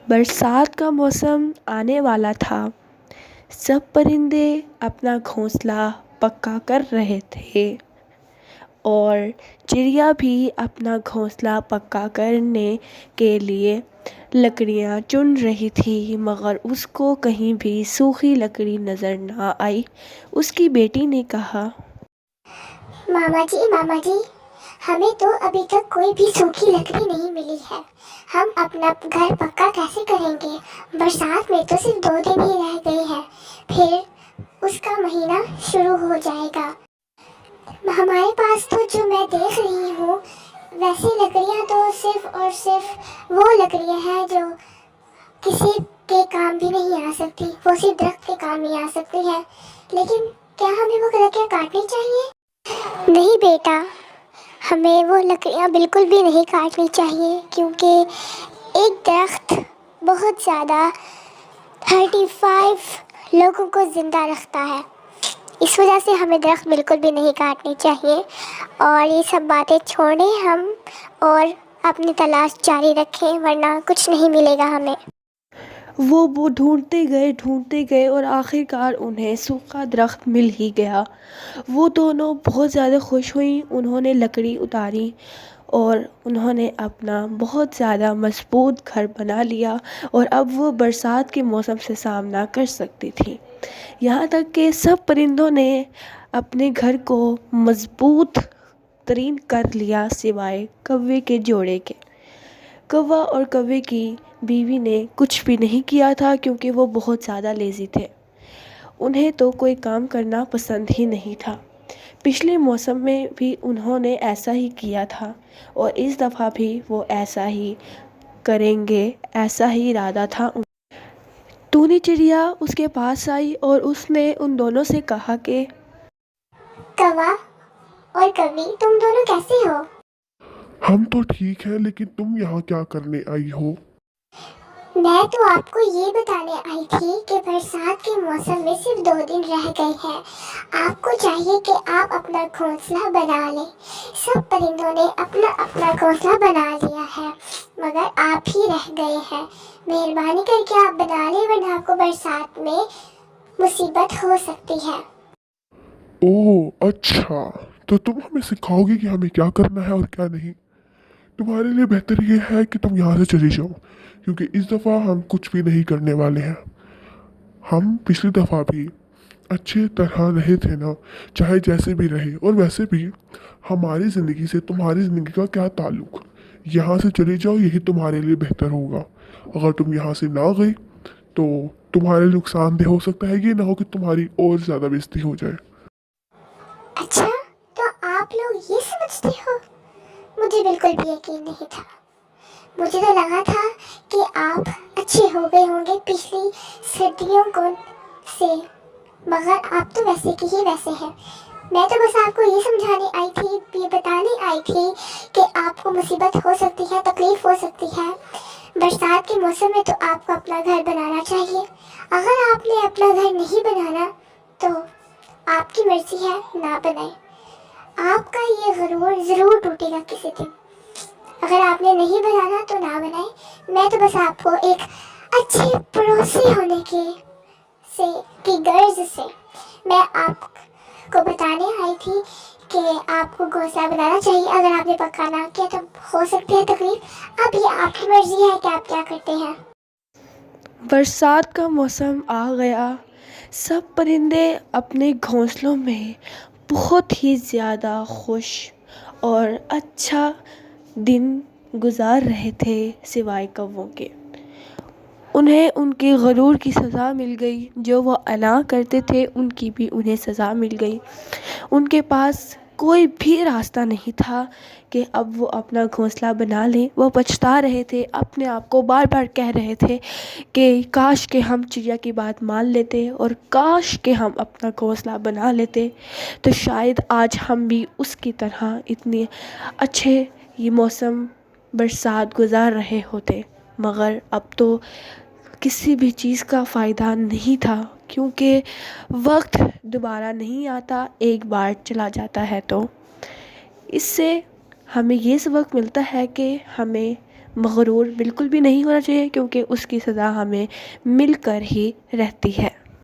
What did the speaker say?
برسات کا موسم آنے والا تھا۔ سب پرندے اپنا گھونسلہ پکا کر رہے تھے اور چڑیا بھی اپنا گھونسلہ پکا کرنے کے لیے لکڑیاں چن رہی تھی، مگر اس کو کہیں بھی سوکھی لکڑی نظر نہ آئی۔ اس کی بیٹی نے کہا، ماما جی، ہمیں تو ابھی تک کوئی بھی سوکھی لکڑی نہیں ملی ہے۔ ہم اپنا گھر پکا کیسے کریں گے؟ برسات میں تو صرف 2 دن ہی رہ گئے ہیں، پھر اس کا مہینہ شروع ہو جائے گا۔ ہمارے پاس تو جو میں دیکھ رہی ہوں ویسی لکڑیاں تو صرف اور صرف وہ لکڑیاں ہیں جو کسی کے کام بھی نہیں آ سکتی، وہ صرف درخت کے کام ہی آ سکتی ہیں۔ لیکن کیا ہمیں وہ لکڑیاں کاٹنی چاہیے؟ نہیں بیٹا، ہمیں وہ لکڑیاں بالکل بھی نہیں کاٹنی چاہیے، کیونکہ ایک درخت بہت زیادہ 35 لوگوں کو زندہ رکھتا ہے۔ اس وجہ سے ہمیں درخت بالکل بھی نہیں کاٹنی چاہیے، اور یہ سب باتیں چھوڑیں ہم اور اپنی تلاش جاری رکھیں، ورنہ کچھ نہیں ملے گا ہمیں۔ وہ ڈھونڈتے گئے اور آخرکار انہیں سوکھا درخت مل ہی گیا۔ وہ دونوں بہت زیادہ خوش ہوئیں۔ انہوں نے لکڑی اتاری اور انہوں نے اپنا بہت زیادہ مضبوط گھر بنا لیا، اور اب وہ برسات کے موسم سے سامنا کر سکتی تھی۔ یہاں تک کہ سب پرندوں نے اپنے گھر کو مضبوط ترین کر لیا سوائے کوے کے جوڑے کے۔ کوا اور کوے کی بیوی نے کچھ بھی نہیں کیا تھا، کیونکہ وہ بہت زیادہ لیزی تھے۔ انہیں تو کوئی کام کرنا پسند ہی نہیں تھا۔ پچھلے موسم میں بھی انہوں نے ایسا ہی کیا تھا، اور اس دفعہ بھی وہ ایسا ہی کریں گے، ایسا ہی ارادہ تھا۔ ٹونی چڑیا اس کے پاس آئی اور اس نے ان دونوں سے کہا کہ کوا اور کوی، تم دونوں کیسے ہو؟ ہم تو ٹھیک ہیں، لیکن تم یہاں کیا کرنے آئی ہو؟ میں تو آپ کو یہ بتانے آئی تھی کہ برسات کے موسم میں صرف 2 دن رہ گئے ہیں۔ آپ کو چاہیے کہ آپ اپنا گھونسلہ بنا لیں۔ سب پرندوں نے اپنا اپنا گھونسلہ بنا لیا ہے، مگر آپ ہی رہ گئے ہیں۔ مہربانی کر کے آپ بنا لیں، ورنہ آپ کو برسات میں مصیبت ہو سکتی ہے۔ اوہ اچھا، تو تم ہمیں سکھاؤ گی کہ ہمیں کیا کرنا ہے اور کیا نہیں؟ تمہارے لیے بہتر یہ ہے کہ تم یہاں سے چلی جاؤ، کیونکہ اس دفعہ ہم کچھ بھی نہیں کرنے والے ہیں۔ ہم پچھلی دفعہ بھی اچھی طرح رہے تھے نا، چاہے جیسے بھی رہے، اور ویسے بھی ہماری زندگی سے تمہاری زندگی کا کیا تعلق؟ یہاں سے چلی جاؤ، یہی تمہارے لیے بہتر ہوگا۔ اگر تم یہاں سے نہ گئی تو تمہارے نقصان دہ ہو سکتا ہے، یہ نہ ہو کہ تمہاری اور زیادہ بےعزتی ہو جائے۔ اچھا، تو آپ لوگ یہ سمجھتے ہو؟ مجھے بالکل بھی یقین نہیں تھا۔ مجھے تو لگا تھا کہ آپ اچھے ہو گئے ہوں گے پچھلی سردیوں سے، مگر آپ تو ویسے کی ہی ویسے ہیں۔ میں تو بس آپ کو یہ سمجھانے آئی تھی، یہ بتانے آئی تھی کہ آپ کو مصیبت ہو سکتی ہے، تکلیف ہو سکتی ہے۔ برسات کے موسم میں تو آپ کو اپنا گھر بنانا چاہیے۔ اگر آپ نے اپنا گھر نہیں بنانا تو آپ کی مرضی ہے، نہ بنائیں۔ آپ کا یہ غرور ضرور ٹوٹے گا کسی دن۔ اگر آپ نے نہیں بنانا تو نہ بنائیں۔ میں تو بس آپ کو ایک اچھے پڑوسی ہونے کی غرض سے میں آپ کو بتانے آئی تھی کہ آپ کو گھونسلہ بنانا چاہیے۔ اگر آپ نے پکا نہ کیا تو ہو سکتی ہے تکلیف۔ اب یہ آپ کی مرضی ہے کہ آپ کیا کرتے ہیں۔ برسات کا موسم آ گیا۔ سب پرندے اپنے گھونسلوں میں بہت ہی زیادہ خوش اور اچھا دن گزار رہے تھے، سوائے کووں کے۔ انہیں ان کے غرور کی سزا مل گئی، جو وہ انا کرتے تھے ان کی بھی انہیں سزا مل گئی۔ ان کے پاس کوئی بھی راستہ نہیں تھا کہ اب وہ اپنا گھونسلہ بنا لیں۔ وہ پچھتا رہے تھے، اپنے آپ کو بار بار کہہ رہے تھے کہ کاش کہ ہم چڑیا کی بات مان لیتے، اور کاش کہ ہم اپنا گھونسلہ بنا لیتے، تو شاید آج ہم بھی اس کی طرح اتنے اچھے یہ موسم برسات گزار رہے ہوتے۔ مگر اب تو کسی بھی چیز کا فائدہ نہیں تھا، کیونکہ وقت دوبارہ نہیں آتا، ایک بار چلا جاتا ہے۔ تو اس سے ہمیں یہ سبق ملتا ہے کہ ہمیں مغرور بالکل بھی نہیں ہونا چاہیے، کیونکہ اس کی سزا ہمیں مل کر ہی رہتی ہے۔